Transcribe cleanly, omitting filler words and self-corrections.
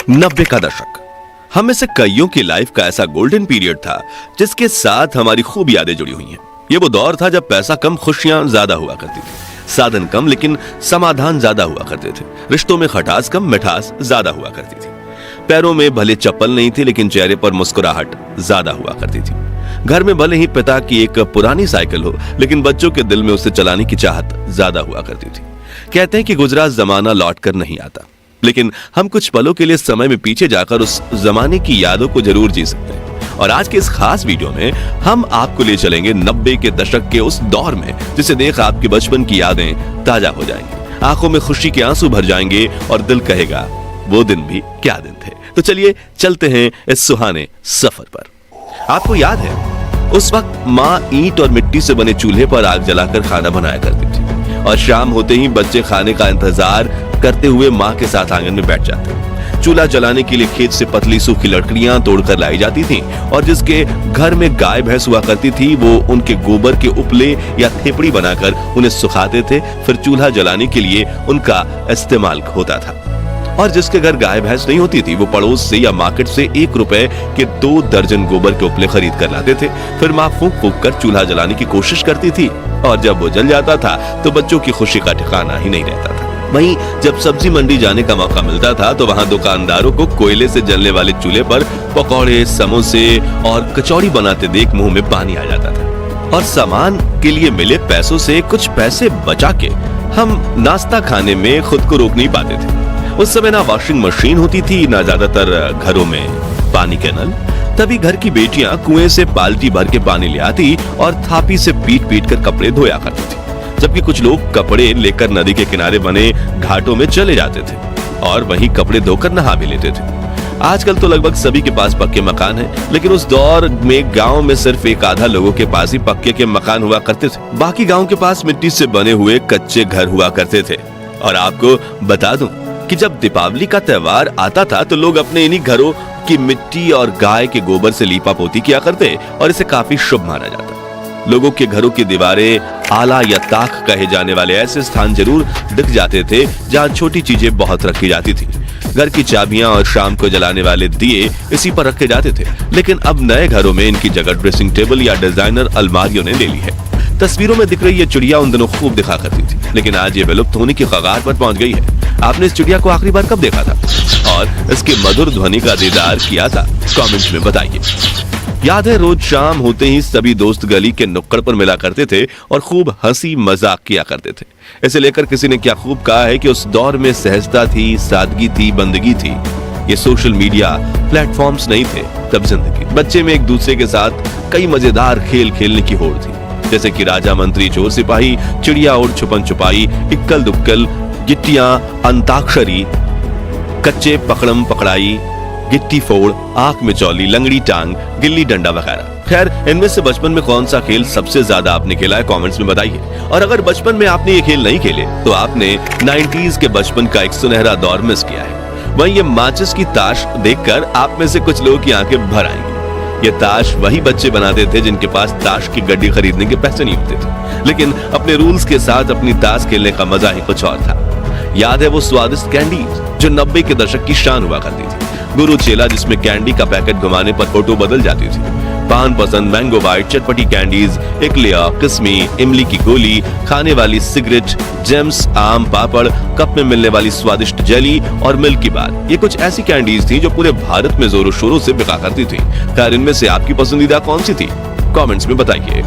90 का दशक हम में से कईयों की लाइफ का ऐसा गोल्डन पीरियड था जिसके साथ हमारी खूब यादें जुड़ी हुई हैं। ये वो दौर था जब पैसा कम, खुशियां ज्यादा हुआ करती थी, साधन कम लेकिन समाधान ज्यादा हुआ करते थे, रिश्तों में खटास कम, मिठास ज्यादा हुआ करती थी, पैरों में भले चप्पल नहीं थी लेकिन चेहरे पर मुस्कुराहट ज्यादा हुआ करती थी, घर में भले ही पिता की एक पुरानी साइकिल हो लेकिन बच्चों के दिल में उसे चलाने की चाहत ज्यादा हुआ करती थी। कहते हैं कि गुजरा जमाना लौट कर नहीं आता, लेकिन हम कुछ पलों के लिए समय में पीछे जाकर उस जमाने की यादों को जरूर जी सकते हैं। और आज के इस खास वीडियो में हम आपको ले चलेंगे 90 के दशक के उस दौर में जिसे देख आपके बचपन की यादें ताजा हो जाएंगी, आंखों में खुशी के आंसू भर जाएंगे और दिल कहेगा वो दिन भी क्या दिन थे। तो चलिए चलते हैं इस सुहाने सफर पर। आपको याद है उस वक्त माँ ईंट और मिट्टी से बने चूल्हे पर आग जलाकर खाना बनाया करती थी और शाम होते ही बच्चे खाने का इंतजार करते हुए माँ के साथ आंगन में बैठ जाते। चूल्हा जलाने के लिए खेत से पतली सूखी लकड़ियां तोड़कर लाई जाती थीं और जिसके घर में गाय भैंस हुआ करती थी वो उनके गोबर के उपले या थेपड़ी बनाकर उन्हें सुखाते थे, फिर चूल्हा जलाने के लिए उनका इस्तेमाल होता था। और जिसके घर गाय भैंस नहीं होती थी वो पड़ोस से या मार्केट से 1 रुपए के 2 दर्जन गोबर के उपले खरीद कर लाते थे। फिर माँ फूंक फूंक कर चूल्हा जलाने की कोशिश करती थी और जब वो जल जाता था तो बच्चों की खुशी का ठिकाना ही नहीं रहता था। वहीं जब सब्जी मंडी जाने का मौका मिलता था तो वहां दुकानदारों को कोयले से जलने वाले चूल्हे पर पकौड़े, समोसे और कचौड़ी बनाते देख मुंह में पानी आ जाता था। और सामान के लिए मिले पैसों से कुछ पैसे बचा के हम नाश्ता खाने में खुद को रोक नहीं पाते थे। उस समय ना वॉशिंग मशीन होती थी, ना ज्यादातर घरों में पानी के नल। तभी घर की बेटियां कुएं से बाल्टी भर के पानी ले आती और थापी से पीट पीट कर कपड़े धोया करती थी, जबकि कुछ लोग कपड़े लेकर नदी के किनारे बने घाटों में चले जाते थे और वहीं कपड़े धोकर नहा भी लेते थे। आजकल तो लगभग सभी के पास पक्के मकान हैं, लेकिन उस दौर में गांव में सिर्फ एक आधा लोगों के पास ही पक्के के मकान हुआ करते थे। बाकी गांव के पास मिट्टी से बने हुए कच्चे घर हुआ करते थे। और आपको बता दूं कि जब दीपावली का त्योहार आता था तो लोग अपने इन्हीं घरों की मिट्टी और गाय के गोबर से लीपा पोती किया करते और इसे काफी शुभ माना जाता। लोगों के घरों की दीवारें आला या ताक कहे जाने वाले ऐसे स्थान जरूर दिख जाते थे जहां छोटी चीजें बहुत रखी जाती थी। घर की चाबियां और शाम को जलाने वाले दिए इसी पर रखे जाते थे, लेकिन अब नए घरों में इनकी जगह ड्रेसिंग टेबल या डिजाइनर अलमारियों ने ले ली है। तस्वीरों में दिख रही ये चिड़िया उन दिनों खूब दिखा करती थी, लेकिन आज ये विलुप्त होने की कगार पर पहुंच गई है। आपने इस चिड़िया को आखिरी बार कब देखा था और इसके मधुर ध्वनि का दीदार किया था? कमेंट्स में बताइए। याद है रोज शाम होते ही सभी दोस्त गली के नुक्कड़ पर मिला करते थे और खूब हंसी मजाक किया करते थे। इसे लेकर किसी ने क्या खूब कहा है कि उस दौर में सहजता थी, सादगी थी, बंदगी थी। ये सोशल मीडिया प्लेटफॉर्म्स नहीं थे तब जिंदगी। बच्चे में एक दूसरे के साथ कई मजेदार खेल खेलने की होड़ थी, जैसे कि राजा मंत्री चोर सिपाही, चिड़िया और छुपन छुपाई, इक्कल दुक्कल, गिट्टियां, अंताक्षरी, कच्चे पकड़म पकड़ाई, गिट्टी फोड़, आंख में चौली, लंगड़ी टांग, गिल्ली डंडा वगैरह। खैर, इनमें से बचपन में कौन सा खेल सबसे ज्यादा आपने खेला है कमेंट्स में बताइए। और अगर बचपन में आपने ये खेल नहीं खेले तो आपने 90s के बचपन का एक सुनहरा दौर मिस किया है। वहीं ये माचिस की ताश देखकर आप में से कुछ लोगों की आंखें भर आएंगी। ये ताश वही बच्चे बनाते थे जिनके पास ताश की गड्डी खरीदने के पैसे नहीं होते थे, लेकिन अपने रूल्स के साथ अपनी ताश खेलने का मजा ही कुछ और था। याद है वो स्वादिष्ट कैंडीज जो 90 के दशक की शान हुआ करती थी। गुरु चेला जिसमें कैंडी का पैकेट घुमाने पर फोटो बदल जाती थी, पान पसंद, मैंगो बाइट, चटपटी कैंडीज, एक्लेयर, किस्मी, इमली की गोली, खाने वाली सिगरेट, जेम्स, आम पापड़, कप में मिलने वाली स्वादिष्ट जेली और मिल्की बार। ये कुछ ऐसी कैंडीज थी जो पूरे भारत में जोरों शोरों से बिका करती थी। खैर, इनमें से आपकी पसंदीदा कौन सी थी? कमेंट्स में बताइए।